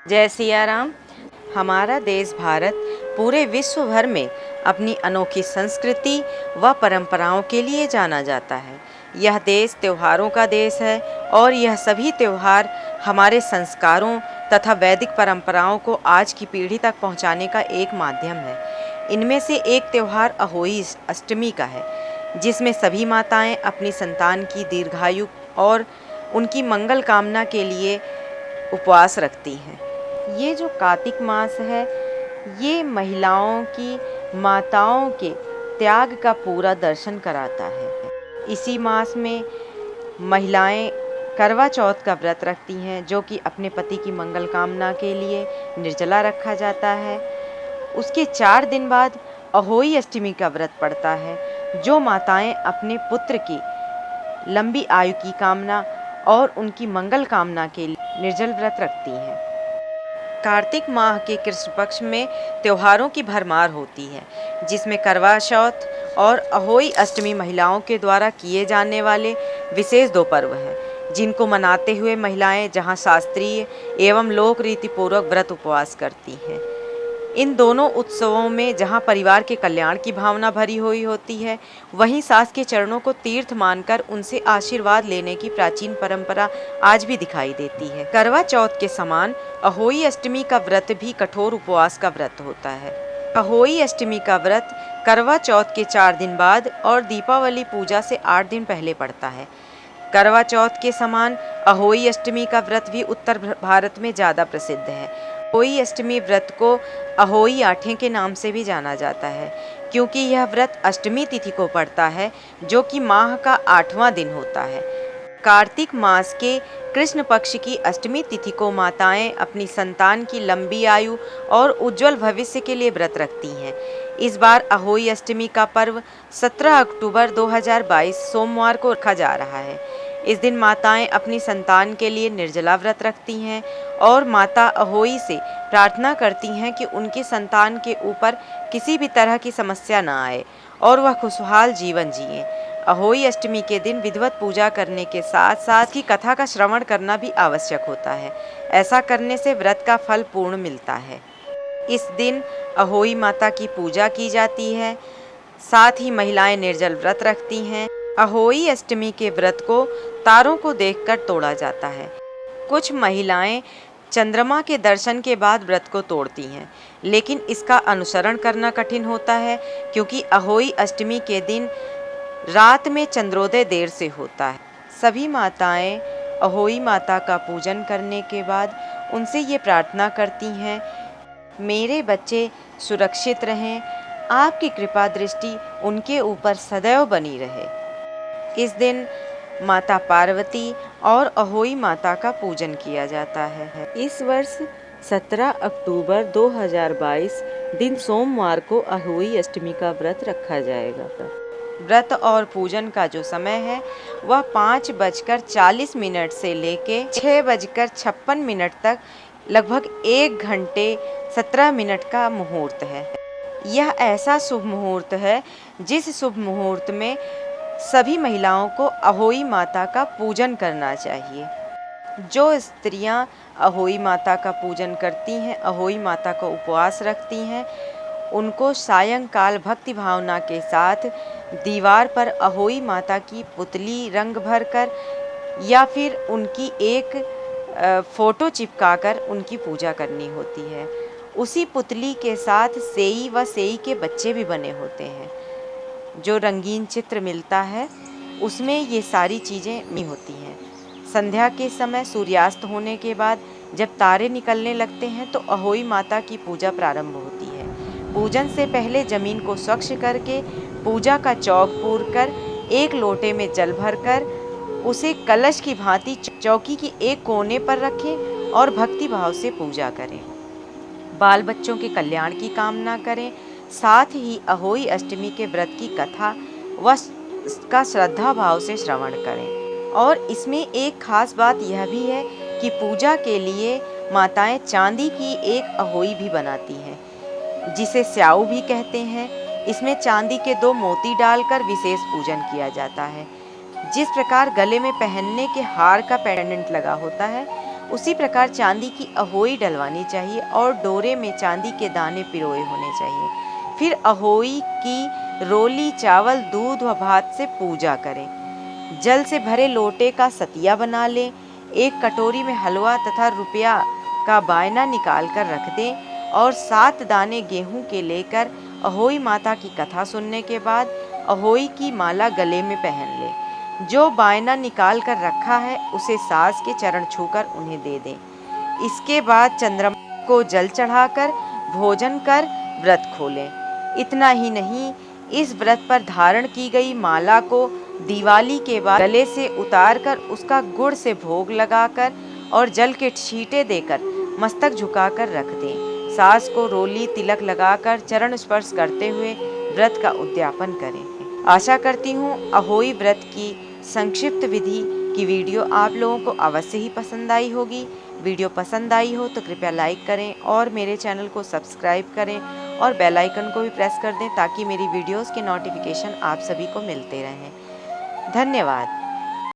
जय सिया राम। हमारा देश भारत पूरे विश्व भर में अपनी अनोखी संस्कृति व परंपराओं के लिए जाना जाता है। यह देश त्योहारों का देश है और यह सभी त्योहार हमारे संस्कारों तथा वैदिक परंपराओं को आज की पीढ़ी तक पहुंचाने का एक माध्यम है। इनमें से एक त्योहार अहोई अष्टमी का है, जिसमें सभी माताएं अपनी संतान की दीर्घायु और उनकी मंगल कामना के लिए उपवास रखती हैं। ये जो कार्तिक मास है, ये महिलाओं की, माताओं के त्याग का पूरा दर्शन कराता है। इसी मास में महिलाएं करवा चौथ का व्रत रखती हैं, जो कि अपने पति की मंगल कामना के लिए निर्जला रखा जाता है। उसके 4 दिन बाद अहोई अष्टमी का व्रत पड़ता है, जो माताएं अपने पुत्र की लंबी आयु की कामना और उनकी मंगल कामना के लिए निर्जल व्रत रखती हैं। कार्तिक माह के कृष्ण पक्ष में त्योहारों की भरमार होती है, जिसमें करवा चौथ और अहोई अष्टमी महिलाओं के द्वारा किए जाने वाले विशेष 2 पर्व हैं, जिनको मनाते हुए महिलाएं जहां शास्त्रीय एवं लोक रीति पूर्वक व्रत उपवास करती हैं। इन दोनों उत्सवों में जहां परिवार के कल्याण की भावना भरी हुई होती है, वहीं सास के चरणों को तीर्थ मानकर उनसे आशीर्वाद लेने की प्राचीन परंपरा आज भी दिखाई देती है। करवा चौथ के समान अहोई अष्टमी का व्रत भी कठोर उपवास का व्रत होता है। अहोई अष्टमी का व्रत करवा चौथ के 4 दिन बाद और दीपावली पूजा से 8 दिन पहले पड़ता है। करवा चौथ के समान अहोई अष्टमी का व्रत भी उत्तर भारत में ज़्यादा प्रसिद्ध है। अहोई अष्टमी व्रत को अहोई आठें के नाम से भी जाना जाता है, क्योंकि यह व्रत अष्टमी तिथि को पड़ता है, जो कि माह का 8वां दिन होता है। कार्तिक मास के कृष्ण पक्ष की अष्टमी तिथि को माताएं अपनी संतान की लंबी आयु और उज्जवल भविष्य के लिए व्रत रखती हैं। इस बार अहोई अष्टमी का पर्व 17 अक्टूबर 2022 सोमवार को रखा जा रहा है। इस दिन माताएं अपनी संतान के लिए निर्जला व्रत रखती हैं और माता अहोई से प्रार्थना करती हैं कि उनकी संतान के ऊपर किसी भी तरह की समस्या न आए और वह खुशहाल जीवन जिए। अहोई अष्टमी के दिन विधिवत पूजा करने के साथ साथ की कथा का श्रवण करना भी आवश्यक होता है। ऐसा करने से व्रत का फल पूर्ण मिलता है। इस दिन अहोई माता की पूजा की जाती है, साथ ही महिलाएं निर्जल व्रत रखती हैं। अहोई अष्टमी के व्रत को तारों को देखकर तोड़ा जाता है। कुछ महिलाएं चंद्रमा के दर्शन के बाद व्रत को तोड़ती हैं, लेकिन इसका अनुसरण करना कठिन होता है, क्योंकि अहोई अष्टमी के दिन रात में चंद्रोदय देर से होता है। सभी माताएं अहोई माता का पूजन करने के बाद उनसे ये प्रार्थना करती हैं, मेरे बच्चे सुरक्षित रहें, आपकी कृपा दृष्टि उनके ऊपर सदैव बनी रहे। इस दिन माता पार्वती और अहोई माता का पूजन किया जाता है। इस वर्ष 17 अक्टूबर 2022 दिन सोमवार को अहोई अष्टमी का व्रत रखा जाएगा। व्रत और पूजन का जो समय है वह 5:40 से लेके 6:56 तक लगभग 1 घंटे 17 मिनट का मुहूर्त है। यह ऐसा शुभ मुहूर्त है जिस शुभ मुहूर्त में सभी महिलाओं को अहोई माता का पूजन करना चाहिए। जो स्त्रियां अहोई माता का पूजन करती हैं, अहोई माता का उपवास रखती हैं, उनको सायंकाल भक्ति भावना के साथ दीवार पर अहोई माता की पुतली रंग भरकर या फिर उनकी एक फ़ोटो चिपकाकर उनकी पूजा करनी होती है। उसी पुतली के साथ सेई व सेई के बच्चे भी बने होते हैं। जो रंगीन चित्र मिलता है उसमें ये सारी चीज़ें नहीं होती हैं। संध्या के समय सूर्यास्त होने के बाद जब तारे निकलने लगते हैं तो अहोई माता की पूजा प्रारंभ होती है। पूजन से पहले जमीन को स्वच्छ करके पूजा का चौक पूरकर एक लोटे में जल भरकर उसे कलश की भांति चौकी की एक कोने पर रखें और भक्ति भाव से पूजा करें। बाल बच्चों के कल्याण की कामना करें। साथ ही अहोई अष्टमी के व्रत की कथा व का श्रद्धा भाव से श्रवण करें। और इसमें एक खास बात यह भी है कि पूजा के लिए माताएं चांदी की एक अहोई भी बनाती हैं, जिसे स्याऊ भी कहते हैं। इसमें चांदी के 2 मोती डालकर विशेष पूजन किया जाता है। जिस प्रकार गले में पहनने के हार का पेंडेंट लगा होता है, उसी प्रकार चांदी की अहोई डलवानी चाहिए और डोरे में चांदी के दाने पिरोए होने चाहिए। फिर अहोई की रोली चावल, दूध व भात से पूजा करें। जल से भरे लोटे का सतिया बना लें। एक कटोरी में हलवा तथा रुपया का बायना निकाल कर रख दें और 7 दाने गेहूं के लेकर अहोई माता की कथा सुनने के बाद अहोई की माला गले में पहन लें। जो बायना निकाल कर रखा है उसे सास के चरण छूकर उन्हें दे दें। इसके बाद चंद्रमा को जल चढ़ाकर भोजन कर व्रत खोलें। इतना ही नहीं, इस व्रत पर धारण की गई माला को दिवाली के बाद गले से उतारकर उसका गुड़ से भोग लगाकर और जल के छींटे देकर मस्तक झुकाकर रख दें। सास को रोली तिलक लगाकर चरण स्पर्श करते हुए व्रत का उद्यापन करें। आशा करती हूँ अहोई व्रत की संक्षिप्त विधि की वीडियो आप लोगों को अवश्य ही पसंद आई होगी। वीडियो पसंद आई हो तो कृपया लाइक करें और मेरे चैनल को सब्सक्राइब करें और बेल आइकन को भी प्रेस कर दें ताकि मेरी वीडियोस के नोटिफिकेशन आप सभी को मिलते रहें। धन्यवाद।